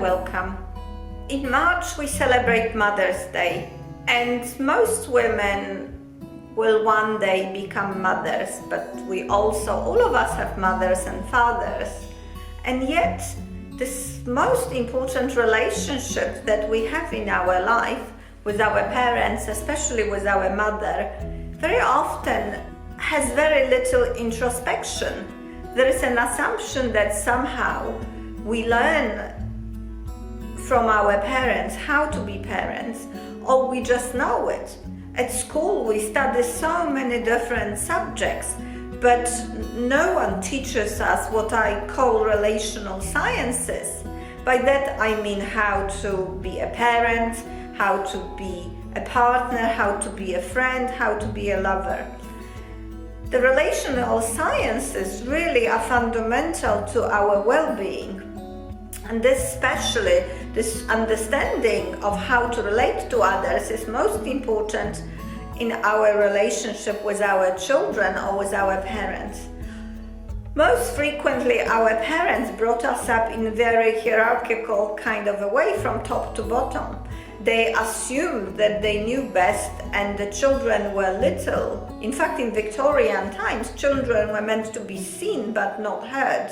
welcome. In March we celebrate Mother's Day, and most women will one day become mothers, but all of us have mothers and fathers. And yet, this most important relationship that we have in our life with our parents, especially with our mother, very often has very little introspection. There is an assumption that somehow we learn from our parents how to be parents, or we just know it. At school we study so many different subjects, but no one teaches us what I call relational sciences. By that I mean how to be a parent, how to be a partner, how to be a friend, how to be a lover. The relational sciences really are fundamental to our well-being. And especially this understanding of how to relate to others is most important in our relationship with our children or with our parents. Most frequently, our parents brought us up in a very hierarchical kind of a way from top to bottom. They assumed that they knew best and the children were little. In fact, in Victorian times, children were meant to be seen but not heard.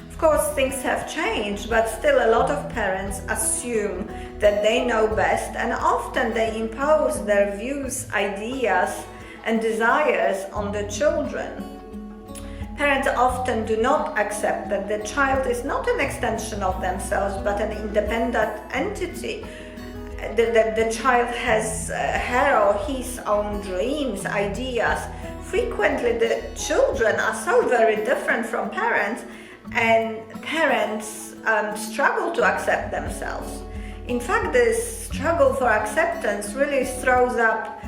Of course, things have changed, but still a lot of parents assume that they know best, and often they impose their views, ideas, and desires on the children. Parents often do not accept that the child is not an extension of themselves, but an independent entity. That the child has her or his own dreams, ideas. Frequently, the children are so very different from parents, and parents struggle to accept themselves. In fact, this struggle for acceptance really throws up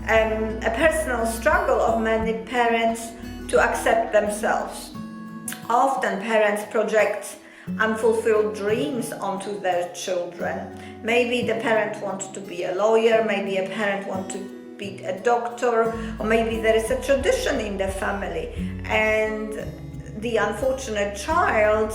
a personal struggle of many parents to accept themselves. Often parents project unfulfilled dreams onto their children. Maybe the parent wants to be a lawyer, maybe a parent wants to be a doctor, or maybe there is a tradition in the family, and the unfortunate child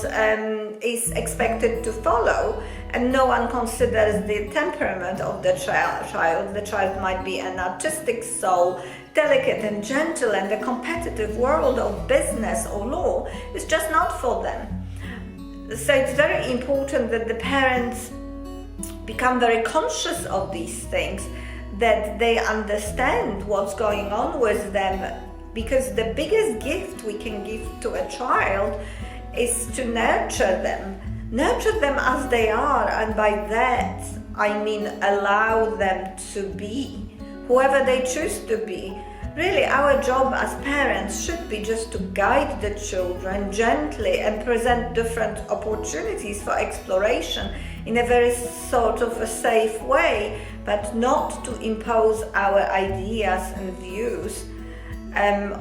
is expected to follow, and no one considers the temperament of the child. The child might be an artistic soul, delicate and gentle, and the competitive world of business or law is just not for them. So it's very important that the parents become very conscious of these things, that they understand what's going on with them, because the biggest gift we can give to a child is to nurture them as they are, and by that I mean allow them to be whoever they choose to be. Really, our job as parents should be just to guide the children gently and present different opportunities for exploration in a very sort of a safe way, but not to impose our ideas and views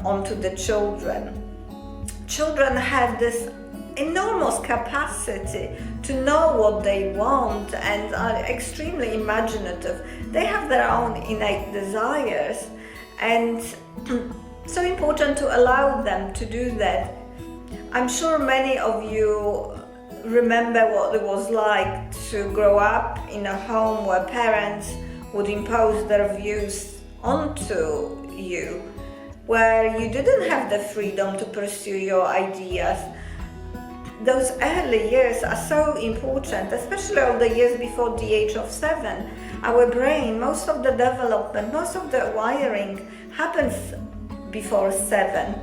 onto the children. Children have this enormous capacity to know what they want and are extremely imaginative. They have their own innate desires, and so important to allow them to do that. I'm sure many of you remember what it was like to grow up in a home where parents would impose their views onto you, where you didn't have the freedom to pursue your ideas. Those early years are so important, especially all the years before the age of 7. Our brain, most of the development, most of the wiring happens before 7.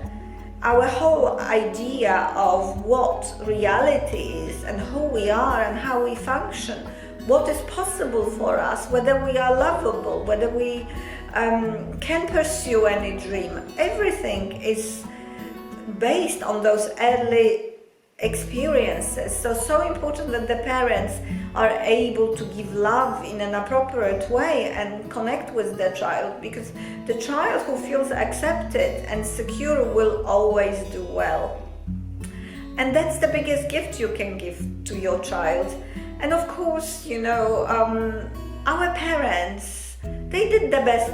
Our whole idea of what reality is and who we are and how we function, what is possible for us, whether we are lovable, whether we can pursue any dream, everything is based on those early experiences. So important that the parents are able to give love in an appropriate way and connect with the child, because the child who feels accepted and secure will always do well. And that's the biggest gift you can give to your child. And of course, our parents, they did the best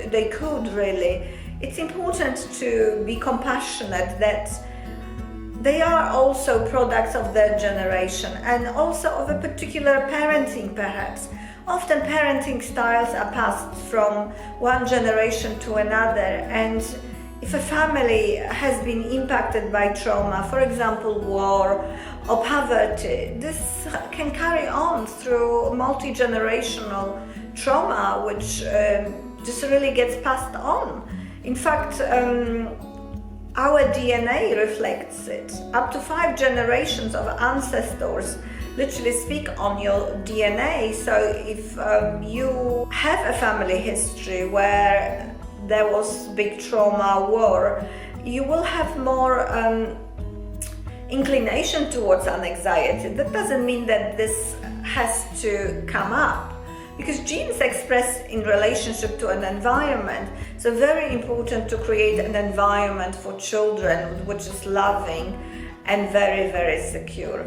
they could really. It's important to be compassionate, that they are also products of their generation and also of a particular parenting perhaps. Often parenting styles are passed from one generation to another, and if a family has been impacted by trauma, for example war or poverty, this can carry on through multi-generational trauma, which just really gets passed on. In fact, our DNA reflects it. Up to 5 generations of ancestors literally speak on your DNA. So if you have a family history where there was big trauma, war, you will have more inclination towards anxiety. That doesn't mean that this has to come up, because genes express in relationship to an environment. So very important to create an environment for children which is loving and very, very secure.